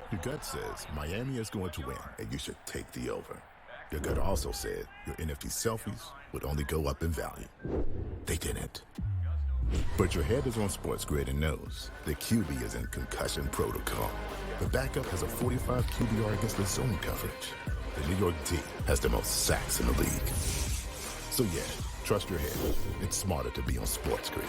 Your gut says Miami is going to win, and you should take the over. Your gut also said your NFT selfies would only go up in value. They didn't. But your head is on SportsGrid and knows the QB is in concussion protocol. The backup has a 45 QBR against the zone coverage. The New York D has the most sacks in the league. So yeah, trust your head. It's smarter to be on SportsGrid.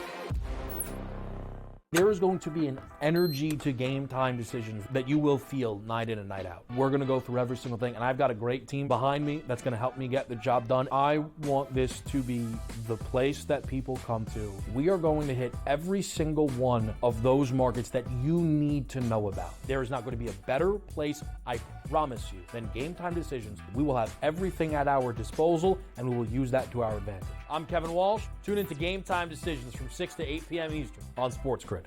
There is going to be an energy to game time decisions that you will feel night in and night out. We're going to go through every single thing, and I've got a great team behind me that's going to help me get the job done. I want this to be the place that people come to. We are going to hit every single one of those markets that you need to know about. There is not going to be a better place, I promise you, than Game Time Decisions. We will have everything at our disposal, and we will use that to our advantage. I'm Kevin Walsh. Tune into Game Time Decisions from 6 to 8 p.m. Eastern on SportsGrid.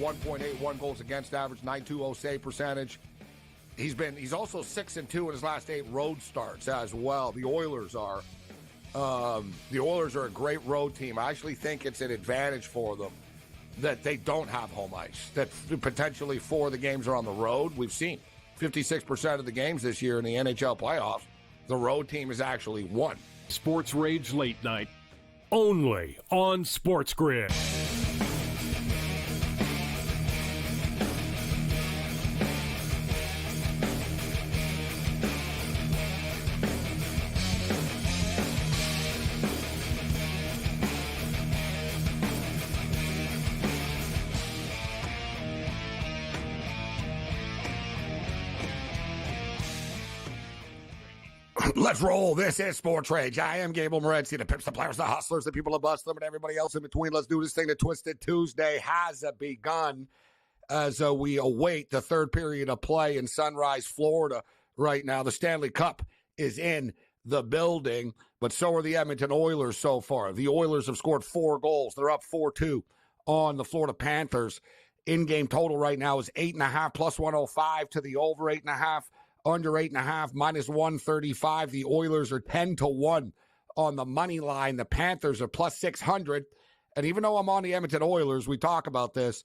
1.81 goals against average, 9.20 save percentage. He's also 6-2 in his last 8 road starts as well. The Oilers are a great road team. I actually think it's an advantage for them that they don't have home ice, that potentially 4 of the games are on the road. We've seen 56% of the games this year in the NHL playoffs, the road team has actually won. Sports Rage Late Night, only on SportsGrid. Let's roll. This is Sports Rage. I am Gabriel Morency, the Pips, the Players, the Hustlers, the people who bust them, and everybody else in between. Let's do this thing. The Twisted Tuesday has begun as we await the third period of play in Sunrise, Florida right now. The Stanley Cup is in the building, but so are the Edmonton Oilers so far. The Oilers have scored 4 goals. They're up 4-2 on the Florida Panthers. In-game total right now is 8.5 plus 105 to the over 8.5. Under 8.5, minus 135. The Oilers are 10-1 on the money line. The Panthers are plus 600. And even though I'm on the Edmonton Oilers, we talk about this,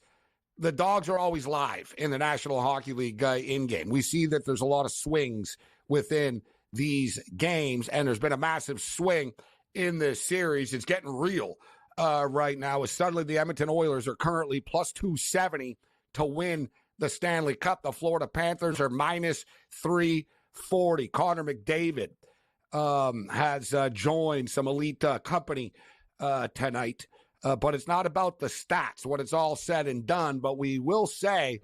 the dogs are always live in the National Hockey League in-game. We see that there's a lot of swings within these games, and there's been a massive swing in this series. It's getting real right now, as suddenly the Edmonton Oilers are currently plus 270 to win the Stanley Cup. The Florida Panthers are minus 340. Connor McDavid has joined some elite company tonight. But it's not about the stats when it's all said and done. But we will say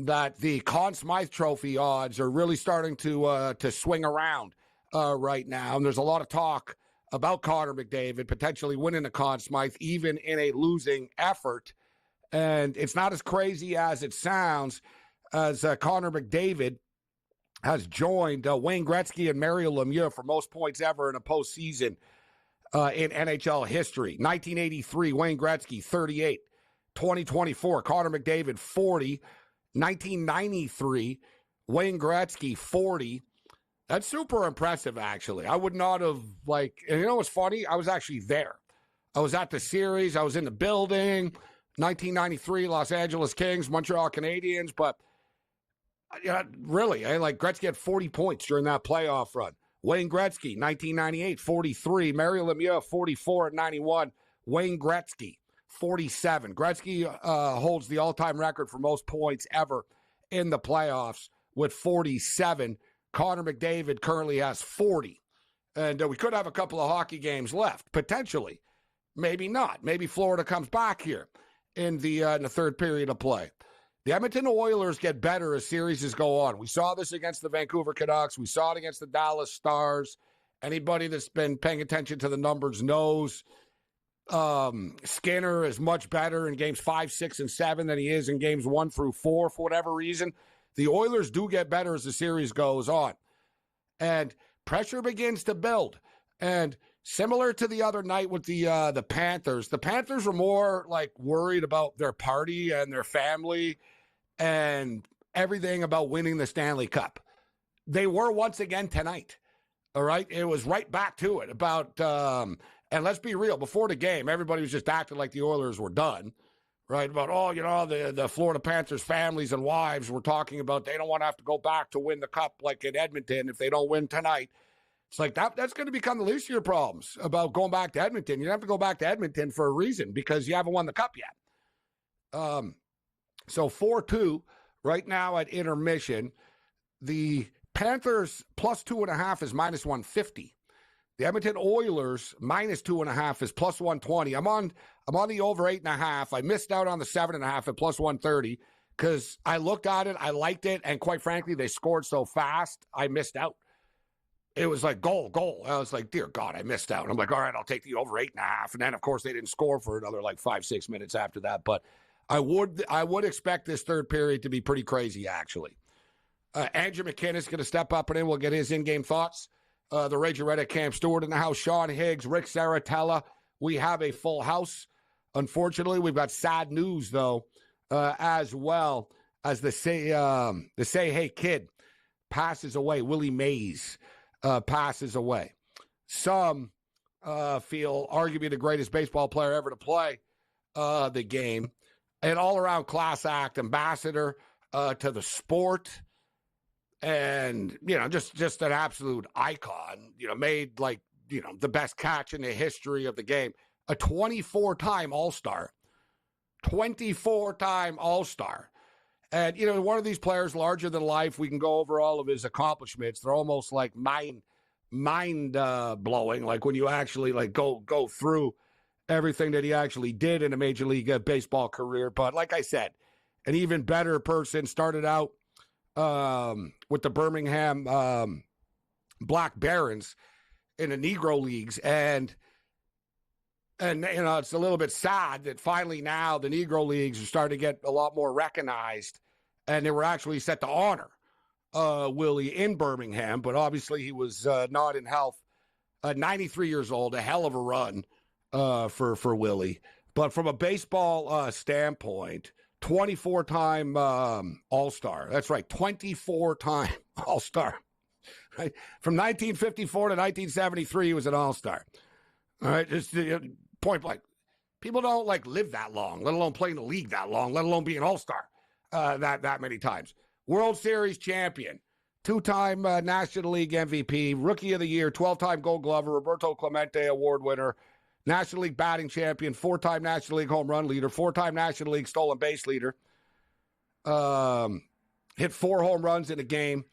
that the Conn Smythe Trophy odds are really starting to swing around right now. And there's a lot of talk about Connor McDavid potentially winning the Conn Smythe, even in a losing effort. And it's not as crazy as it sounds, as Connor McDavid has joined Wayne Gretzky and Mario Lemieux for most points ever in a postseason in NHL history. 1983, Wayne Gretzky, 38. 2024, Connor McDavid, 40. 1993, Wayne Gretzky, 40. That's super impressive, actually. I would not have, and you know what's funny? I was actually there. I was at the series. I was in the building. 1993, Los Angeles Kings, Montreal Canadiens, but really, Gretzky had 40 points during that playoff run. Wayne Gretzky, 1998, 43. Mario Lemieux, 44 at 91. Wayne Gretzky, 47. Gretzky holds the all-time record for most points ever in the playoffs with 47. Connor McDavid currently has 40. And we could have a couple of hockey games left, potentially. Maybe not. Maybe Florida comes back here in the third period of play. The Edmonton Oilers get better as series go on. We saw this against the Vancouver Canucks. We saw it against the Dallas Stars. Anybody that's been paying attention to the numbers knows Skinner is much better in games 5, 6, and 7 than he is in games 1 through 4 for whatever reason. The Oilers do get better as the series goes on. And pressure begins to build. And similar to the other night with the Panthers were more like worried about their party and their family and everything about winning the Stanley Cup. They were once again tonight. All right. It was right back to it about, and let's be real, before the game, everybody was just acting like the Oilers were done. Right, about, the Florida Panthers families and wives were talking about they don't want to have to go back to win the Cup like in Edmonton if they don't win tonight. It's like that's going to become the least of your problems about going back to Edmonton. You have to go back to Edmonton for a reason because you haven't won the Cup yet. So 4-2 right now at intermission. The Panthers plus 2.5 is minus 150. The Edmonton Oilers minus 2.5 is plus 120. I'm on the over 8.5. I missed out on the 7.5 at plus 130 because I looked at it, I liked it, and quite frankly, they scored so fast, I missed out. It was like goal. I was like, dear God, I missed out. I'm like, all right, I'll take the over 8.5. And then, of course, they didn't score for another like 5-6 minutes after that. But I would expect this third period to be pretty crazy, actually. Andrew McKinnon is going to step up and in. We'll get his in-game thoughts. The Rage Reddit Cam Stewart in the house, Sean Higgs, Rick Saratella. We have a full house. Unfortunately, we've got sad news, though, as well as the Say Hey Kid passes away. Willie Mays passes away. Some feel arguably the greatest baseball player ever to play the game. An all-around class act, ambassador to the sport. And, just an absolute icon, made like, the best catch in the history of the game. A 24-time All-Star. 24-time All-Star. And, one of these players larger than life, we can go over all of his accomplishments. They're almost like mind-blowing, like when you actually like go through everything that he actually did in a Major League Baseball career. But like I said, an even better person, started out with the Birmingham Black Barons in the Negro Leagues. And it's a little bit sad that finally now the Negro Leagues are starting to get a lot more recognized, and they were actually set to honor Willie in Birmingham, but obviously he was not in health. 93 years old, a hell of a run for Willie. But from a baseball standpoint, 24-time All-Star. That's right, 24-time All-Star. Right? From 1954 to 1973, he was an All-Star. All right, just point blank. People don't live that long, let alone play in the league that long, let alone be an All-Star that many times. World Series champion, 2-time National League MVP, Rookie of the Year, 12-time Gold Glover, Roberto Clemente Award winner, National League batting champion, 4-time National League home run leader, 4-time National League stolen base leader. Hit 4 home runs in a game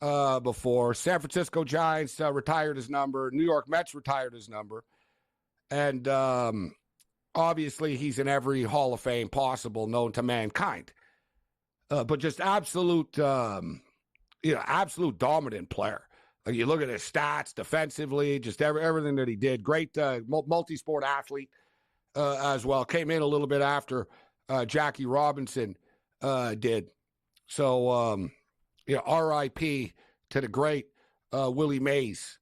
before. San Francisco Giants retired his number. New York Mets retired his number. And obviously he's in every Hall of Fame possible known to mankind. But just absolute dominant player. You look at his stats defensively, just everything that he did. Great multi-sport athlete as well. Came in a little bit after Jackie Robinson did. So, R.I.P. to the great Willie Mays.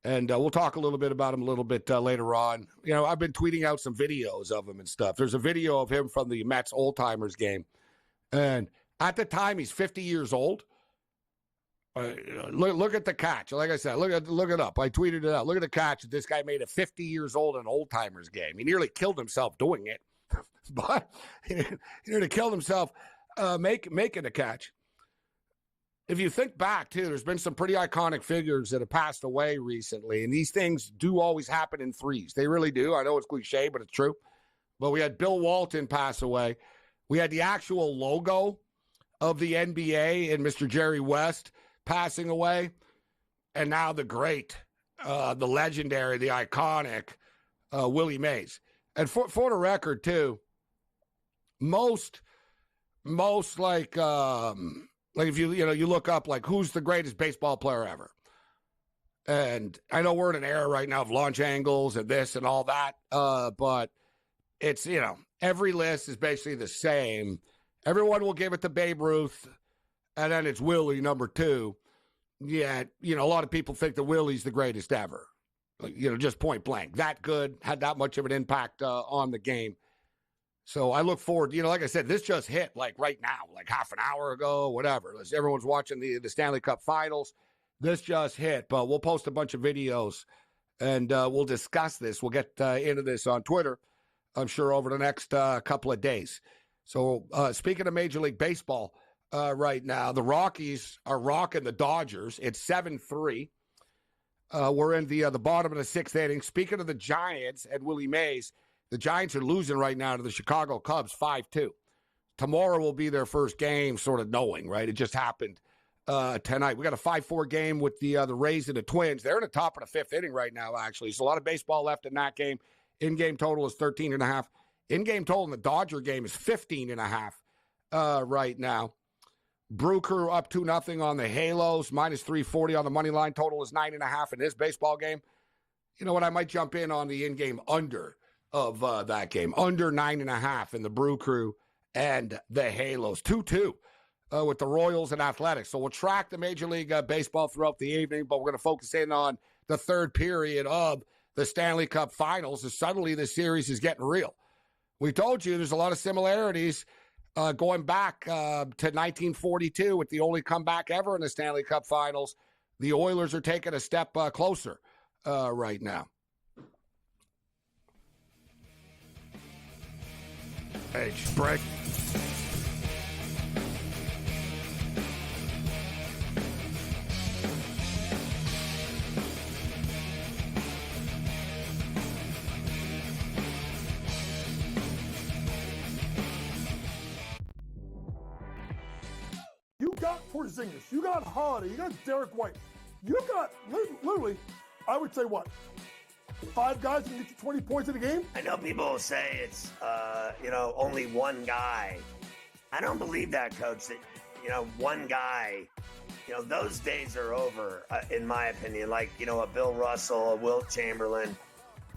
And we'll talk a little bit about him a little bit later on. I've been tweeting out some videos of him and stuff. There's a video of him from the Mets old-timers game. And at the time, he's 50 years old. Look at the catch. Like I said, look it up. I tweeted it out. Look at the catch that this guy made at 50 years old in an old-timers game. He nearly killed himself doing it. But he nearly killed himself making the catch. If you think back, too, there's been some pretty iconic figures that have passed away recently, and these things do always happen in threes. They really do. I know it's cliche, but it's true. But we had Bill Walton pass away. We had the actual logo of the NBA and Mr. Jerry West passing away. And now the great, the legendary, the iconic Willie Mays. And for the record, too, most like if you look up like who's the greatest baseball player ever, And I know we're in an era right now of launch angles and this and all that, but it's, every list is basically the same. Everyone will give it to Babe Ruth, and then it's Willie, number 2. Yet, a lot of people think that Willie's the greatest ever. Just point blank. That good, had that much of an impact on the game. So I look forward, like I said, this just hit like right now, like half an hour ago, whatever. As everyone's watching the Stanley Cup Finals. This just hit, but we'll post a bunch of videos and we'll discuss this. We'll get into this on Twitter, I'm sure, over the next couple of days. So speaking of Major League Baseball right now, the Rockies are rocking the Dodgers. It's 7-3. We're in the bottom of the 6th inning. Speaking of the Giants and Willie Mays, the Giants are losing right now to the Chicago Cubs 5-2. Tomorrow will be their first game, sort of knowing, right? It just happened tonight. We got a 5-4 game with the Rays and the Twins. They're in the top of the 5th inning right now, actually. So a lot of baseball left in that game. In-game total is 13.5. In-game total in the Dodger game is 15.5 right now. Brew Crew up 2-0 on the Halos, minus 340 on the money line. Total is 9.5 in this baseball game. You know what? I might jump in on the in-game under of that game. Under 9.5 in the Brew Crew and the Halos. 2-2. With the Royals and Athletics. So we'll track the Major League Baseball throughout the evening, but we're going to focus in on the third period of the Stanley Cup Finals as suddenly the series is getting real. We told you there's a lot of similarities going back to 1942 with the only comeback ever in the Stanley Cup Finals. The Oilers are taking a step closer right now. Hey, break. You got Porzingis, you got Holiday, you got Derek White, you got literally, I would say what, 5 guys can get you 20 points in a game? I know people will say it's, only one guy. I don't believe that, Coach, that, one guy, those days are over, in my opinion. Like, a Bill Russell, a Wilt Chamberlain.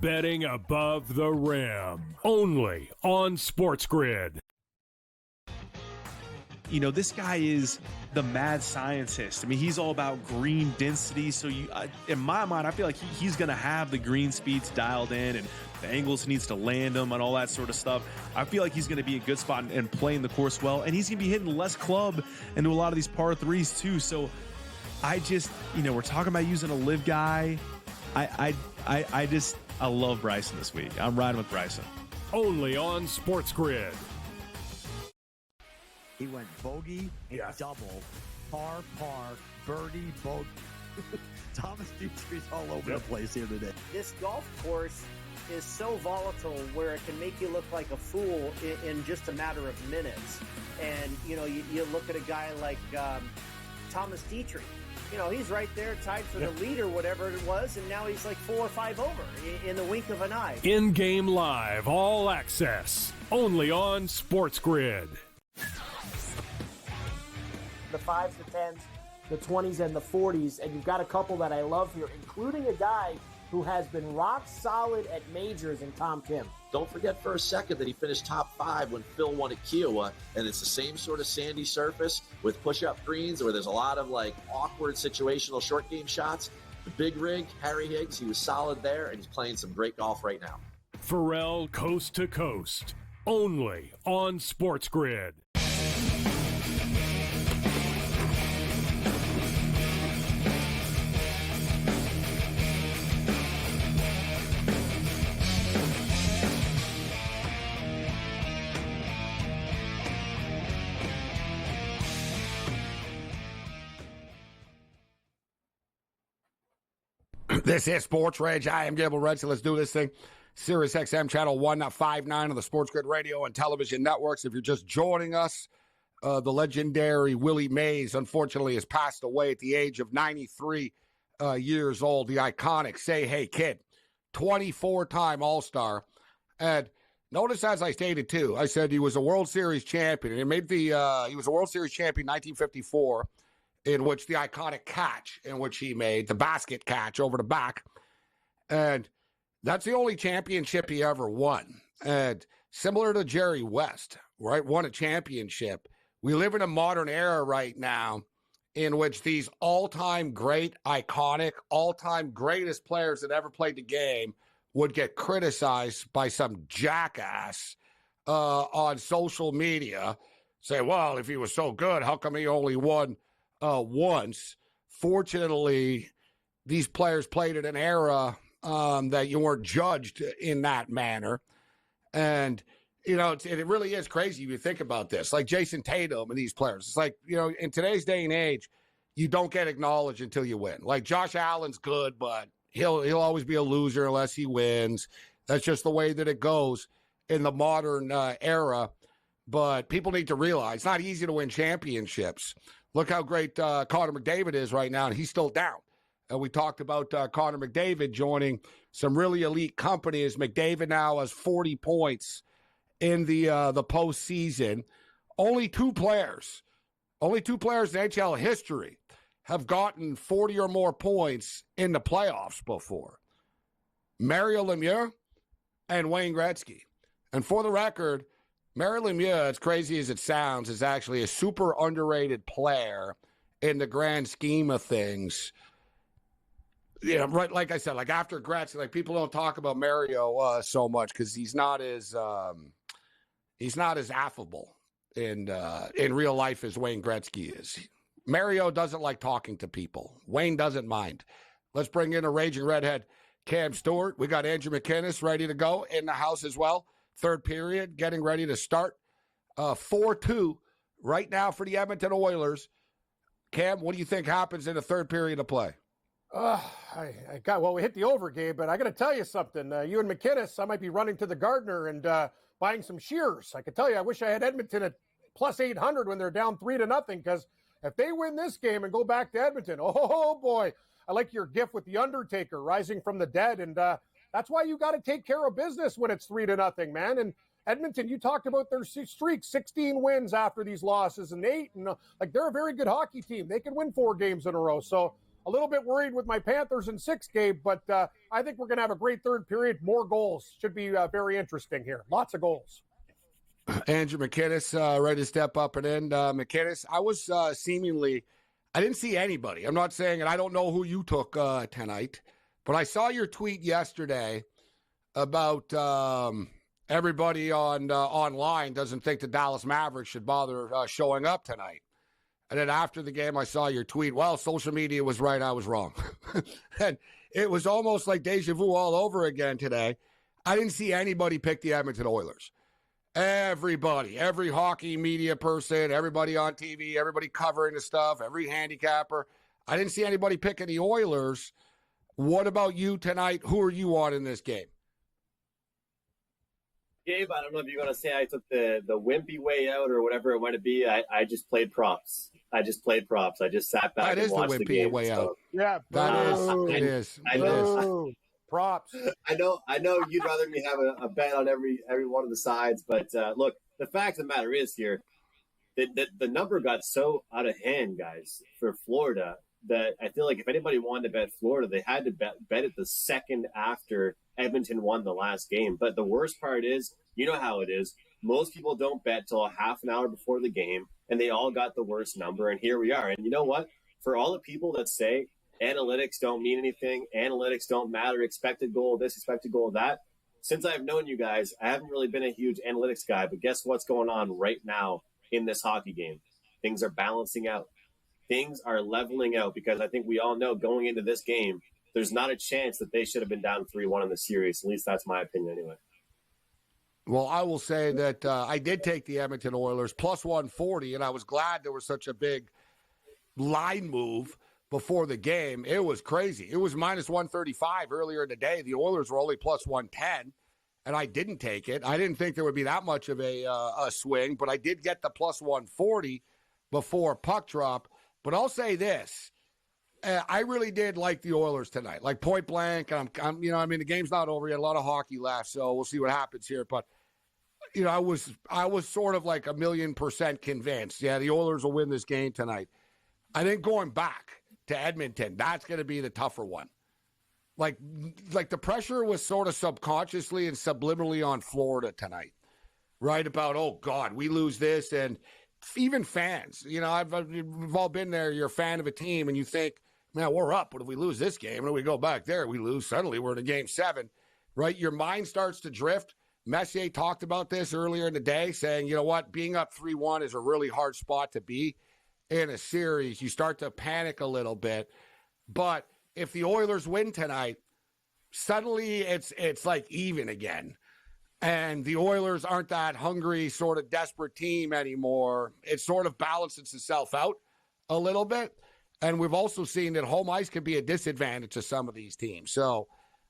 Betting above the rim, only on SportsGrid. This guy is the mad scientist. I mean, he's all about green density. So in my mind, I feel like he's going to have the green speeds dialed in and the angles needs to land them and all that sort of stuff. I feel like he's going to be a good spot and playing the course well. And he's going to be hitting less club into a lot of these par threes too. So I just, we're talking about using a live guy. I love Bryson this week. I'm riding with Bryson. Only on SportsGrid. He went bogey, double, par, birdie, bogey. Thomas Dietrich's all over the place here today. This golf course is so volatile where it can make you look like a fool in just a matter of minutes. And, you look at a guy like Thomas Dietrich. He's right there tied for the lead or whatever it was, and now he's like 4 or 5 over in the wink of an eye. In-game live, all access, only on SportsGrid. The 5s, the 10s, the 20s, and the 40s, and you've got a couple that I love here, including a guy who has been rock solid at majors in Tom Kim. Don't forget for a second that he finished top 5 when Phil won at Kiowa, and it's the same sort of sandy surface with push-up greens where there's a lot of awkward situational short game shots. The big rig, Harry Higgs, he was solid there, and he's playing some great golf right now. Pharrell Coast to Coast, only on SportsGrid. This is SportsRage. I am Gabriel Morency. Let's do this thing. Sirius XM Channel 159 on the SportsGrid radio and television networks. If you're just joining us, the legendary Willie Mays, unfortunately, has passed away at the age of 93 years old. The iconic Say Hey Kid, 24-time All-Star. And notice, as I stated, too, I said he was a World Series champion. And he was a World Series champion in 1954. in which the iconic catch in which he made, the basket catch over the back. And that's the only championship he ever won. And similar to Jerry West, right, won a championship. We live in a modern era right now in which these all-time great, iconic, all-time greatest players that ever played the game would get criticized by some jackass on social media. Say, well, if he was so good, how come he only won once? Fortunately, these players played in an era that you weren't judged in that manner. And, it really is crazy if you think about this. Like Jason Tatum and these players. It's like, in today's day and age, you don't get acknowledged until you win. Like Josh Allen's good, but he'll always be a loser unless he wins. That's just the way that it goes in the modern era. But people need to realize it's not easy to win championships. Look how great Connor McDavid is right now, and he's still down. And we talked about Connor McDavid joining some really elite companies. McDavid now has 40 points in the postseason. Only two players in NHL history have gotten 40 or more points in the playoffs before. Mario Lemieux and Wayne Gretzky. And for the record, Mario Lemieux, as crazy as it sounds, is actually a super underrated player in the grand scheme of things. Right. Like I said, like after Gretzky, like people don't talk about Mario so much because he's not as affable in real life as Wayne Gretzky is. Mario doesn't like talking to people. Wayne doesn't mind. Let's bring in a raging redhead, Cam Stewart. We got Andrew McKinnis ready to go in the house as well. Third period, getting ready to start. 4-2 right now for the Edmonton Oilers. Cam, what do you think happens in the third period of play? We hit the over, Gabe, but I got to tell you something. You and McKinnis, I might be running to the Gardner and buying some shears. I can tell you, I wish I had Edmonton at plus 800 when they're down 3-0, because if they win this game and go back to Edmonton, oh boy, I like your gif with the Undertaker rising from the dead, and that's why you got to take care of business when it's 3-0, man. And Edmonton, you talked about their streak, 16 wins after these losses and 8, and they're a very good hockey team. They can win 4 games in a row. So a little bit worried with my Panthers in 6, Gabe, but I think we're going to have a great third period. More goals. Should be very interesting here. Lots of goals. Andrew McKinnis ready to step up and in. McKinnis, I was I didn't see anybody. I'm not saying, and I don't know who you took tonight, but I saw your tweet yesterday about everybody online doesn't think the Dallas Mavericks should bother showing up tonight. And then after the game, I saw your tweet. Well, social media was right. I was wrong. And it was almost like deja vu all over again today. I didn't see anybody pick the Edmonton Oilers. Everybody, every hockey media person, everybody on TV, everybody covering the stuff, every handicapper. I didn't see anybody picking the Oilers. What about you tonight? Who are you on in this game? Gabe, I don't know if you're going to say I took the wimpy way out or whatever it might be. I just played props. I just sat back and watched the game. That is the wimpy way out. Yeah, it is. Props. I know you'd rather me have a bet on every one of the sides, but look, the fact of the matter is here, the number got so out of hand, guys, for Florida, that I feel like if anybody wanted to bet Florida, they had to bet it the second after Edmonton won the last game. But the worst part is, you know how it is. Most people don't bet till a half an hour before the game, and they all got the worst number, and here we are. And you know what? For all the people that say analytics don't mean anything, analytics don't matter, expected goal this, expected goal that, since I've known you guys, I haven't really been a huge analytics guy, but guess what's going on right now in this hockey game? Things are balancing out. Things are leveling out, because I think we all know going into this game, there's not a chance that they should have been down 3-1 in the series. At least that's my opinion anyway. Well, I will say that I did take the Edmonton Oilers plus 140, and I was glad there was such a big line move before the game. It was crazy. It was minus 135 earlier in the day. The Oilers were only plus 110, and I didn't take it. I didn't think there would be that much of a swing, but I did get the plus 140 before puck drop. But I'll say this. I really did like the Oilers tonight, like point blank. I'm the game's not over yet. A lot of hockey left, so we'll see what happens here. But, I was sort of like 1,000,000% convinced. Yeah, the Oilers will win this game tonight. I think going back to Edmonton, that's going to be the tougher one. Like the pressure was sort of subconsciously and subliminally on Florida tonight, right? About, oh, God, we lose this. And even fans, you know, we've all been there. You're a fan of a team and you think, man, we're up. But if we lose this game and we go back there, we lose. Suddenly we're in a game 7, right? Your mind starts to drift. Messier talked about this earlier in the day, saying, you know what, being up 3-1 is a really hard spot to be in a series. You start to panic a little bit. But if the Oilers win tonight, suddenly it's like even again. And the Oilers aren't that hungry, sort of desperate team anymore. It sort of balances itself out a little bit. And we've also seen that home ice can be a disadvantage to some of these teams. So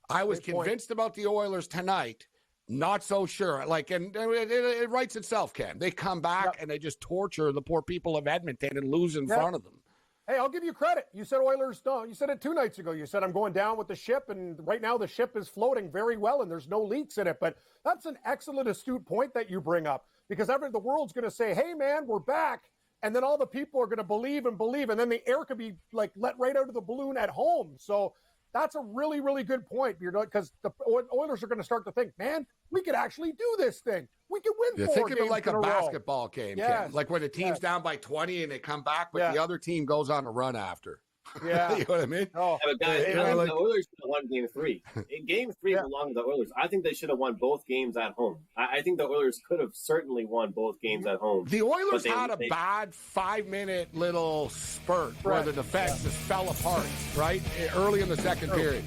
I was convinced about the Oilers tonight. Not so sure. Like, and it writes itself, Ken. They come back and they just torture the poor people of Edmonton and lose in front of them. Hey, I'll give you credit. You said Oilers, no, you said it 2 nights ago. You said, I'm going down with the ship, and right now the ship is floating very well, and there's no leaks in it. But that's an excellent, astute point that you bring up, because the world's going to say, hey, man, we're back, and then all the people are going to believe, and then the air could be, like, let right out of the balloon at home. So that's a really, really good point, because the Oilers are going to start to think, man, we could actually do this thing. We could win 4 think games of it like in a row. basketball game, Ken. Like when the team's down by 20 and they come back, but the other team goes on a run after. Yeah. You know what I mean? Oh, but guys, I think the Oilers should have won Game 3. Game 3 belonged to the Oilers. I think they should have won both games at home. I think the Oilers could have certainly won both games at home. The Oilers had a bad 5-minute little spurt where the defense just fell apart, right? Early in the second period.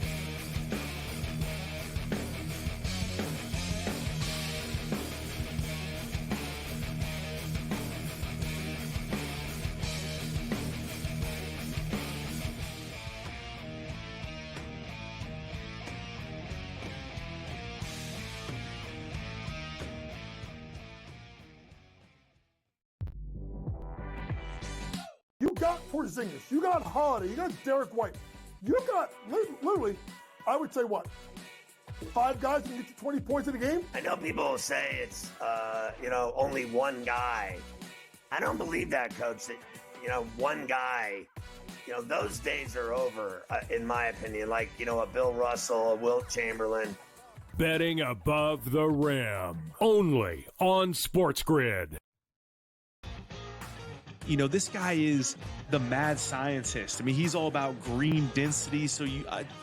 You got Porzingis, you got Holiday, you got Derek White, you got literally, I would say what, 5 guys can get you 20 points in a game? I know people will say it's, only one guy. I don't believe that, Coach, that, one guy, those days are over, in my opinion. Like, a Bill Russell, a Wilt Chamberlain. Betting above the rim. Only on SportsGrid. You know, this guy is the mad scientist. I mean, he's all about green density. So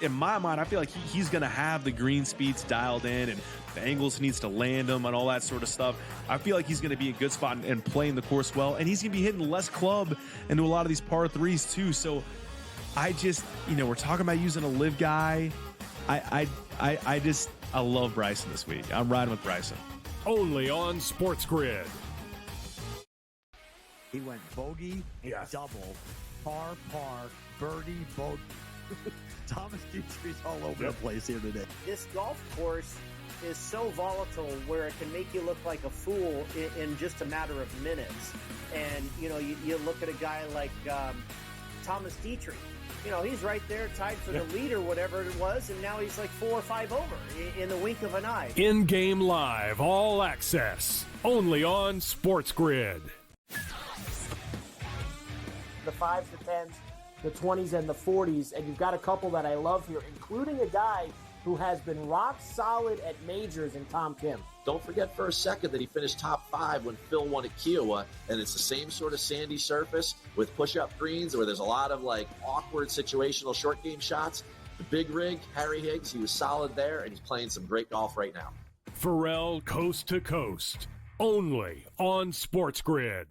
in my mind, I feel like he's going to have the green speeds dialed in, and the angles he needs to land them and all that sort of stuff. I feel like he's going to be a good spot and playing the course well. And he's going to be hitting less club into a lot of these par 3s too. So I just, we're talking about using a live guy. I love Bryson this week. I'm riding with Bryson. Only on SportsGrid. He went bogey and double, par, birdie, bogey. Thomas Dietrich's all over the place here today. This golf course is so volatile where it can make you look like a fool in just a matter of minutes. And, you look at a guy like Thomas Dietrich. He's right there tied for the lead or whatever it was, and now he's like 4 or 5 over in the wink of an eye. In-game live, all access. Only on SportsGrid. The 5s, the 10s, the 20s, and the 40s, and you've got a couple that I love here, including a guy who has been rock solid at majors in Tom Kim. Don't forget for a second that he finished top 5 when Phil won at Kiowa, and it's the same sort of sandy surface with push-up greens where there's a lot of awkward situational short game shots. The big rig, Harry Higgs, he was solid there, and he's playing some great golf right now. Pharrell Coast to Coast, only on SportsGrid.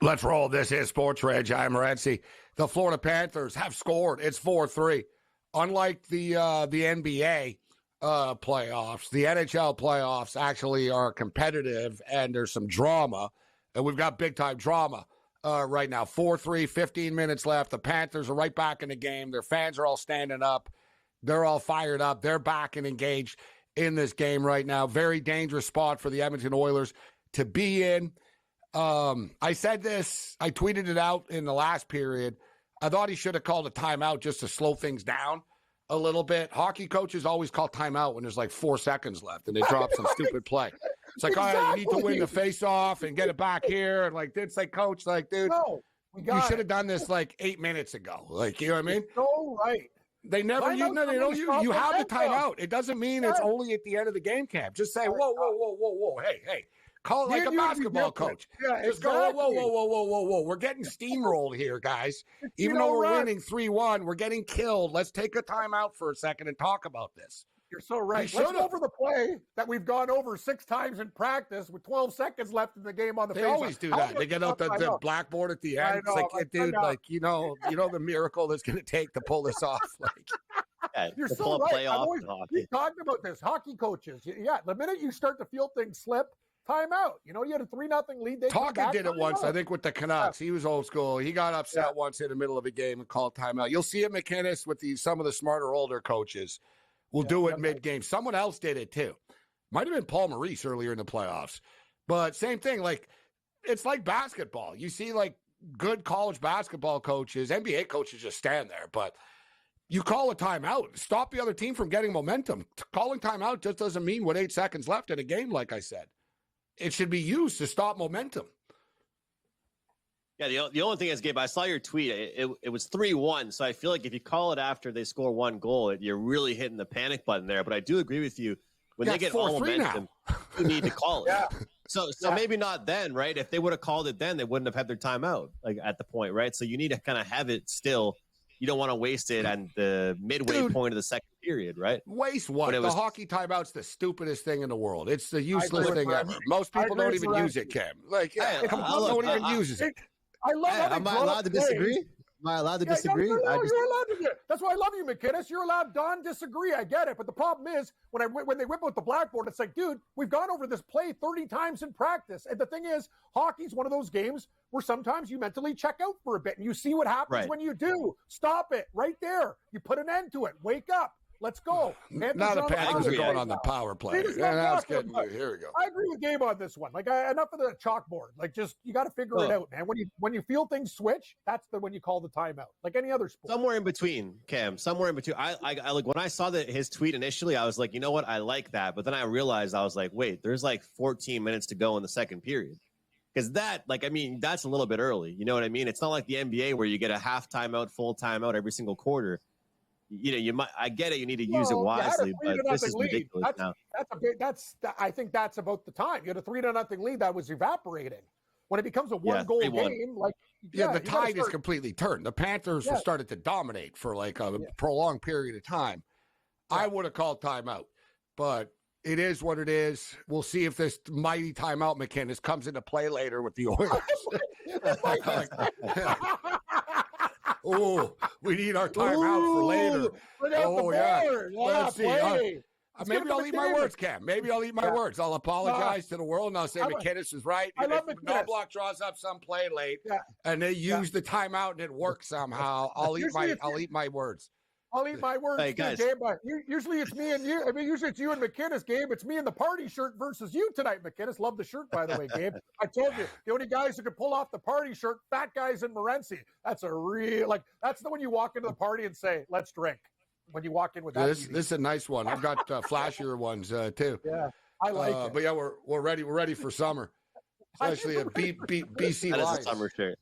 Let's roll. This is SportsRage. I'm Morency. The Florida Panthers have scored. It's 4-3. Unlike the NBA playoffs, the NHL playoffs actually are competitive, and there's some drama. And we've got big-time drama right now. 4-3, 15 minutes left. The Panthers are right back in the game. Their fans are all standing up. They're all fired up. They're back and engaged in this game right now. Very dangerous spot for the Edmonton Oilers to be in. I said this, I tweeted it out in the last period. I thought he should have called a timeout just to slow things down a little bit. Hockey coaches always call timeout when there's like 4 seconds left and they drop some stupid play. It's like, all right, you need to win the face-off and get it back here. And like, it's like, coach, like, dude, you should have done this like 8 minutes ago. Like, you know what I mean? So right. They never, you have the timeout. It doesn't mean it's only at the end of the game, Cam. Just say, whoa, hey. Call it like a basketball coach. Yeah, just go, whoa. We're getting steamrolled here, guys. Even though we're winning 3-1, we're getting killed. Let's take a timeout for a second and talk about this. You're so right. Let's go over the play that we've gone over 6 times in practice with 12 seconds left in the game on the They face. always do that. They get out the blackboard at the end. It's like, dude, like, you know the miracle that's going to take to pull this off. Like, you're so right. We've talked about this. Hockey coaches. Yeah, the minute you start to feel things slip, timeout. You had a 3-0 lead. Talkin did it once, I think, with the Canucks. He was old school. He got upset once in the middle of a game and called timeout. You'll see it, McInnes, with some of the smarter, older coaches will do it mid-game. Someone else did it, too. Might have been Paul Maurice earlier in the playoffs. But same thing. Like, it's like basketball. You see, like, good college basketball coaches, NBA coaches just stand there. But you call a timeout. Stop the other team from getting momentum. Calling timeout just doesn't mean with 8 seconds left in a game, like I said. It should be used to stop momentum. Yeah, the only thing is, Gabe, I saw your tweet. It was 3-1, so I feel like if you call it after they score 1 goal, you're really hitting the panic button there. But I do agree with you. When they get all momentum, you need to call it. So maybe not then, right? If they would have called it then, they wouldn't have had their timeout at the point, right? So you need to kind of have it still. You don't want to waste it at the midway point of the second period, right? Waste what? The hockey timeout's the stupidest thing in the world. It's the useless thing ever. Most people don't even use it, Cam. Like, no one even uses it. I love it. Am I allowed to disagree? Am I allowed to disagree? No, you're allowed to. That's why I love you, McInnes. You're allowed. Don, disagree. I get it. But the problem is, when they whip out the blackboard, it's like, dude, we've gone over this play 30 times in practice. And the thing is, hockey's one of those games where sometimes you mentally check out for a bit and you see what happens when you do. Stop it right there. You put an end to it. Wake up. Let's go. Now the Panthers are going on the power play. Here we go. I agree with Gabe on this one. Like, enough of the chalkboard. Like, just you got to figure it out, man. When you feel things switch, that's when you call the timeout. Like any other sport. Somewhere in between, Cam. Somewhere in between. I like when I saw his tweet initially, I was like, you know what? I like that. But then I realized I was like, wait, there's like 14 minutes to go in the second period. Because that's a little bit early. You know what I mean? It's not like the NBA where you get a half timeout, full timeout every single quarter. You might. I get it. You need to use it wisely, but this is ridiculous now. I think that's about the time. You had a 3-0 lead that was evaporating. When it becomes a 1-goal game, the tide is completely turned. The Panthers started to dominate for like a prolonged period of time. I would have called timeout, but it is what it is. We'll see if this mighty timeout, McInnes, comes into play later with the Oilers. Oh, we need our timeout for later. Let's see. Maybe I'll eat my words, Cam. Maybe I'll eat my words. I'll apologize to the world, and I'll say McInnes is right. If Knobloch draws up some play late, and they use the timeout and it works somehow, I'll eat my words. I'll eat my words, hey, guys. Gabe. Usually it's me and you. I mean, usually it's you and McInnes, Gabe. It's me in the party shirt versus you tonight, McInnes. Love the shirt, by the way, Gabe. I told you, the only guys who can pull off the party shirt, fat guys in Morency. That's that's the one you walk into the party and say, let's drink. When you walk in with that. This is a nice one. I've got flashier ones, too. Yeah, I like it. But yeah, we're ready. We're ready for summer. Especially a BC That Lions. is a summer shirt.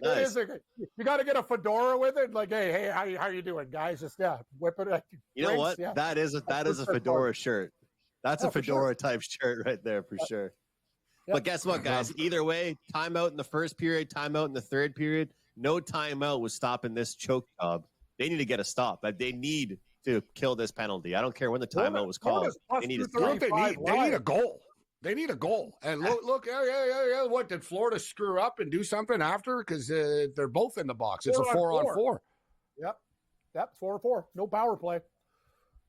Nice. You got to get a fedora with it. Like, hey, how you doing, guys? Just whip it. You know what? Yeah. That is a fedora shirt. That's a fedora type shirt right there for sure. Yep. But guess what, guys? Either way, timeout in the first period, timeout in the third period. No timeout was stopping this choke job. They need to get a stop. They need to kill this penalty. I don't care when the timeout was called. They need a goal. They need a goal. And look, what, did Florida screw up and do something after? Because they're both in the box. It's a 4-on-4. Yep, 4-4. No power play.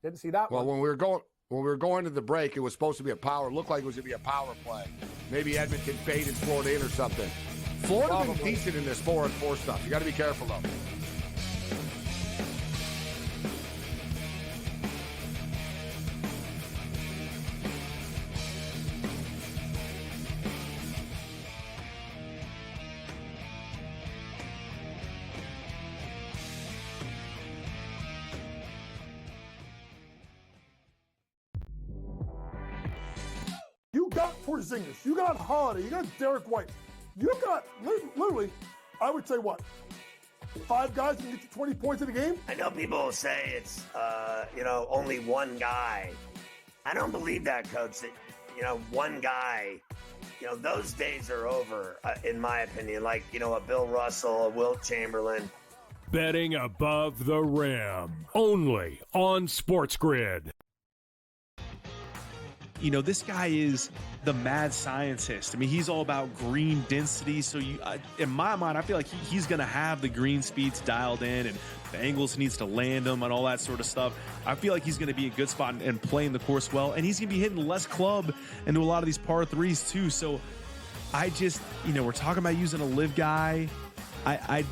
Didn't see that one. When we were going to the break, it was supposed to be a power. Looked like it was going to be a power play. Maybe Edmonton baited Florida in or something. Florida's been decent in this 4-on-4 stuff. You got to be careful, though. got Porzingis, you got Holiday, you got Derek White, you got literally, I would say what, 5 guys can get you 20 points in a game? I know people will say it's, only one guy. I don't believe that, Coach, that, one guy, those days are over, in my opinion. Like, a Bill Russell, a Wilt Chamberlain. Betting above the rim. Only on SportsGrid. This guy is the mad scientist. I mean, he's all about green density. So in my mind, I feel like he's going to have the green speeds dialed in, and the angles he needs to land them and all that sort of stuff. I feel like he's going to be a good spot and playing the course well. And he's going to be hitting less club into a lot of these par threes too. So I just, we're talking about using a live guy. I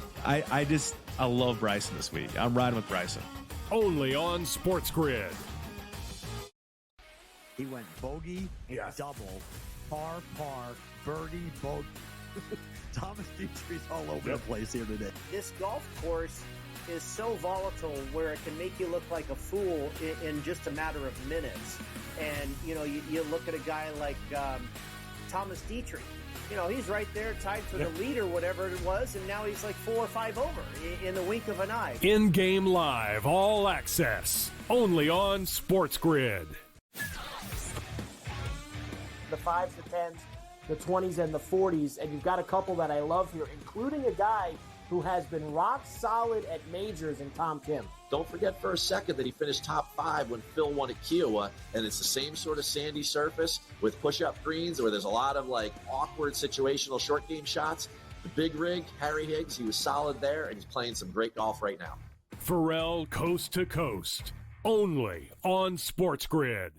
love Bryson this week. I'm riding with Bryson. Only on SportsGrid. He went bogey, double, par, birdie, bogey. Thomas Dietrich's all over the place here today. This golf course is so volatile where it can make you look like a fool in just a matter of minutes. And, you look at a guy like Thomas Dietrich. He's right there tied for the lead or whatever it was, and now he's like 4 or 5 over in the wink of an eye. In-game live, all access. Only on SportsGrid. The 5s, the 10s, the 20s, and the 40s, and you've got a couple that I love here, including a guy who has been rock solid at majors in Tom Kim. Don't forget for a second that he finished top 5 when Phil won at Kiowa, and it's the same sort of sandy surface with push-up greens where there's a lot of awkward situational short game shots. The big rig, Harry Higgs, he was solid there, and he's playing some great golf right now. Pharrell Coast to Coast, only on SportsGrid.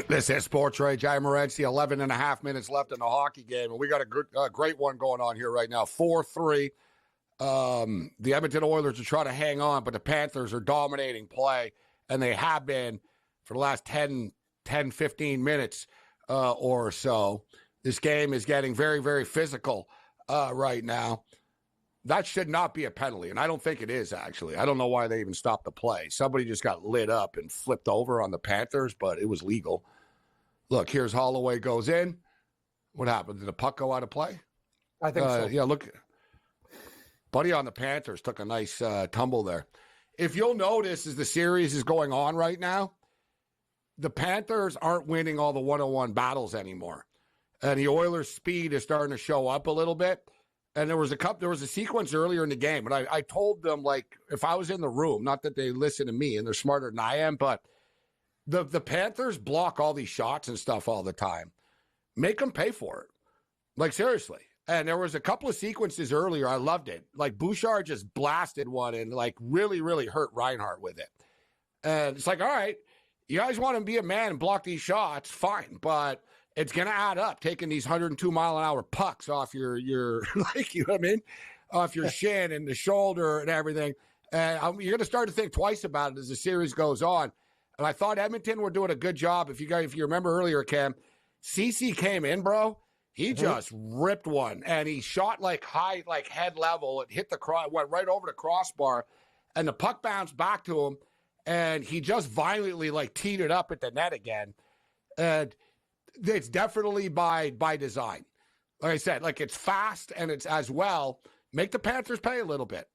This is SportsRage. I'm Morency. 11 and a half minutes left in the hockey game, and we got a great one going on here right now. 4-3. The Edmonton Oilers are trying to hang on, but the Panthers are dominating play, and they have been for the last 10, 15 minutes or so. This game is getting very, very physical right now. That should not be a penalty, and I don't think it is, actually. I don't know why they even stopped the play. Somebody just got lit up and flipped over on the Panthers, but it was legal. Look, here's Holloway goes in. What happened? Did the puck go out of play? I think so. Yeah, look. Buddy on the Panthers took a nice tumble there. If you'll notice, as the series is going on right now, the Panthers aren't winning all the one-on-one battles anymore. And the Oilers' speed is starting to show up a little bit. And there was a sequence earlier in the game, and I told them, if I was in the room, not that they listen to me and they're smarter than I am, but the Panthers block all these shots and stuff all the time. Make them pay for it. Seriously. And there was a couple of sequences earlier. I loved it. Bouchard just blasted one and really, really hurt Reinhart with it. And it's all right, you guys want to be a man and block these shots, fine, but it's going to add up, taking these 102-mile-an-hour pucks off your you know what I mean? Off your shin and the shoulder and everything. And you're going to start to think twice about it as the series goes on. And I thought Edmonton were doing a good job. If you remember earlier, Cam, CeCe came in, bro. He just ripped one, and he shot high, head level. It hit went right over the crossbar, and the puck bounced back to him, and he just violently teed it up at the net again. And it's definitely by design. Like I said, it's fast, and it's as well. Make the Panthers pay a little bit.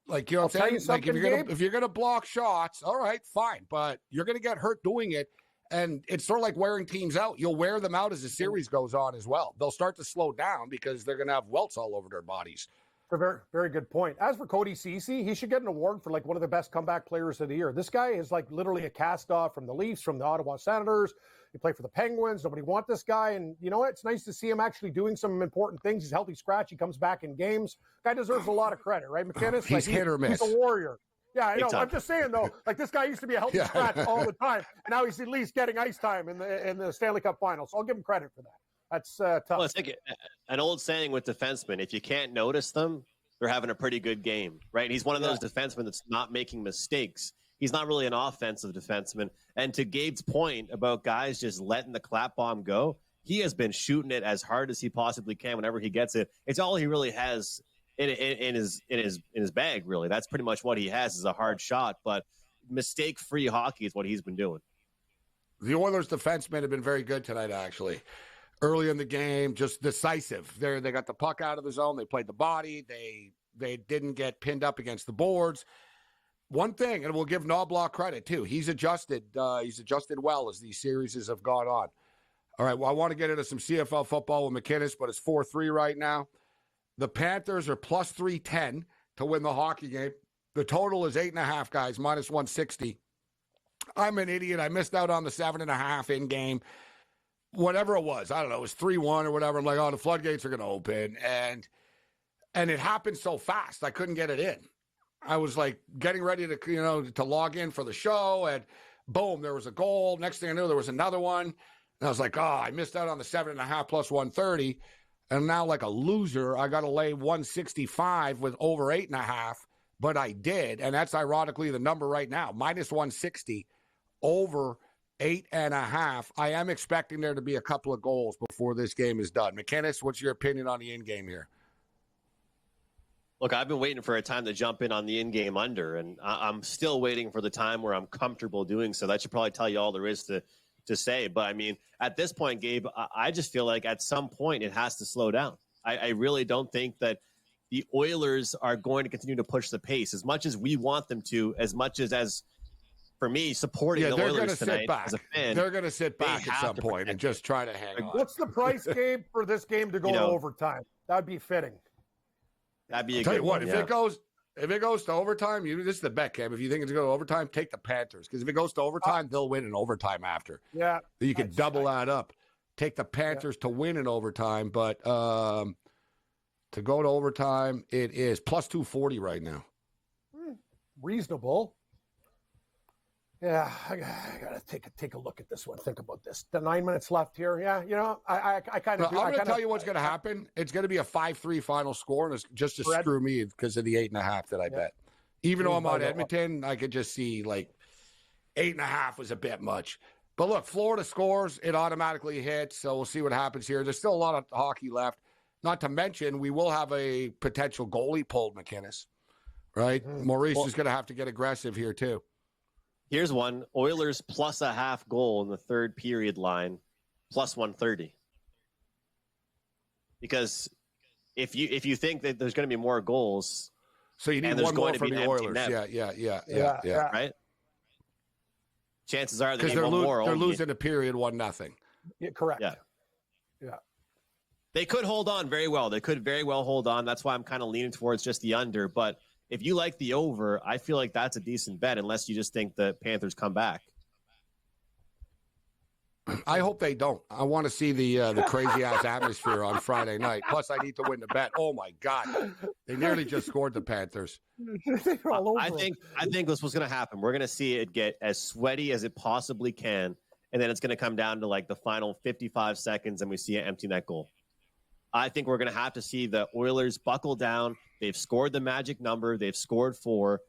You know what I'm saying? If you're gonna block shots, all right, fine, but you're gonna get hurt doing it. And it's sort of like wearing teams out. You'll wear them out as the series goes on as well. They'll start to slow down because they're going to have welts all over their bodies. A very, very good point. As for Cody CeCe, he should get an award for one of the best comeback players of the year. This guy is literally a cast-off from the Leafs, from the Ottawa Senators. He played for the Penguins. Nobody wants this guy. And you know what? It's nice to see him actually doing some important things. He's healthy scratch. He comes back in games. Guy deserves a lot of credit, right, McInnes? He's hit or miss. He's a warrior. Yeah, I know. I'm just saying, though, this guy used to be a healthy scratch all the time, and now he's at least getting ice time in the Stanley Cup Finals. So I'll give him credit for that. That's tough. Well, it's an old saying with defensemen, if you can't notice them, they're having a pretty good game, right? He's one of those defensemen that's not making mistakes. He's not really an offensive defenseman. And to Gabe's point about guys just letting the clap bomb go, he has been shooting it as hard as he possibly can whenever he gets it. It's all he really has in his bag, really. That's pretty much what he has, is a hard shot. But mistake-free hockey is what he's been doing. The Oilers defensemen have been very good tonight, actually. Early in the game, just decisive. They got the puck out of the zone. They played the body. They didn't get pinned up against the boards. One thing, and we'll give Knobloch credit, too. He's adjusted well as these series have gone on. All right, well, I want to get into some CFL football with McInnes, but it's 4-3 right now. The Panthers are plus 310 to win the hockey game. The total is 8.5, guys, minus 160. I'm an idiot. I missed out on the 7.5 in game. Whatever it was, I don't know, it was 3-1 or whatever. I'm like, oh, the floodgates are going to open. And it happened so fast, I couldn't get it in. I was like getting ready to log in for the show, and boom, there was a goal. Next thing I knew, there was another one. And I was like, oh, I missed out on the 7.5 plus 130. And now, like a loser, I got to lay 165 with over 8.5. But I did, and that's ironically the number right now, minus 160, over 8.5. I am expecting there to be a couple of goals before this game is done. McInnes, what's your opinion on the in-game here? Look, I've been waiting for a time to jump in on the in-game under, and I'm still waiting for the time where I'm comfortable doing so. That should probably tell you all there is to say. But, I mean, at this point, Gabe, I just feel like at some point it has to slow down. I really don't think that the Oilers are going to continue to push the pace as much as we want them to, as much as for me, supporting the Oilers tonight as a fan. They're going to sit back at some point and just try to hang on. What's the price, Gabe, for this game to go to overtime? That'd be fitting. That'd be a tell good you what, one, if it goes to overtime, this is the bet, Cam. If you think it's going to go to overtime, take the Panthers. Because if it goes to overtime, they'll win in overtime after. Yeah. You can double that up. Take the Panthers to win in overtime, but to go to overtime, it is plus 240 right now. Reasonable. Yeah, I gotta take a look at this one. Think about this. The 9 minutes left here. Yeah, I kind of. I'm going to tell you what's going to happen. It's going to be a 5-3 final score, and it's just to screw me because of the 8.5 that I bet. Even though I'm on Edmonton, I could just see like 8.5 was a bit much. But look, Florida scores, it automatically hits. So we'll see what happens here. There's still a lot of hockey left. Not to mention, we will have a potential goalie pulled, McInnes. Right? Maurice is going to have to get aggressive here too. Here's one. Oilers plus a half goal in the third period line, plus 130. Because if you think that there's going to be more goals, so you need one more from the Oilers. Yeah. Right? Chances are they need one more. They're losing a period 1-0. Yeah, correct. Yeah. They could hold on very well. They could very well hold on. That's why I'm kind of leaning towards just the under. But if you like the over, I feel like that's a decent bet unless you just think the Panthers come back. I hope they don't. I want to see the crazy-ass atmosphere on Friday night. Plus, I need to win the bet. Oh, my God. They nearly just scored the Panthers. I think this was going to happen. We're going to see it get as sweaty as it possibly can, and then it's going to come down to like the final 55 seconds, and we see an empty net goal. I think we're going to have to see the Oilers buckle down. They've scored the magic number. They've scored 4.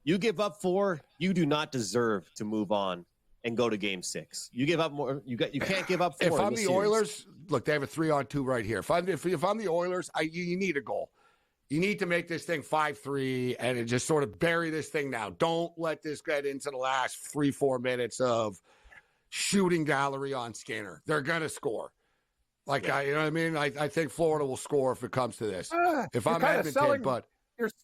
You give up 4, you do not deserve to move on and go to game 6. You give up more. You can't give up 4. If I'm the Oilers, look, they have a 3-on-2 right here. If I'm the Oilers, you need a goal. You need to make this thing 5-3 and just sort of bury this thing now. Don't let this get into the last 3-4 minutes of shooting gallery on Skinner. They're going to score. You know what I mean? I think Florida will score if it comes to this. If I'm Edmonton, but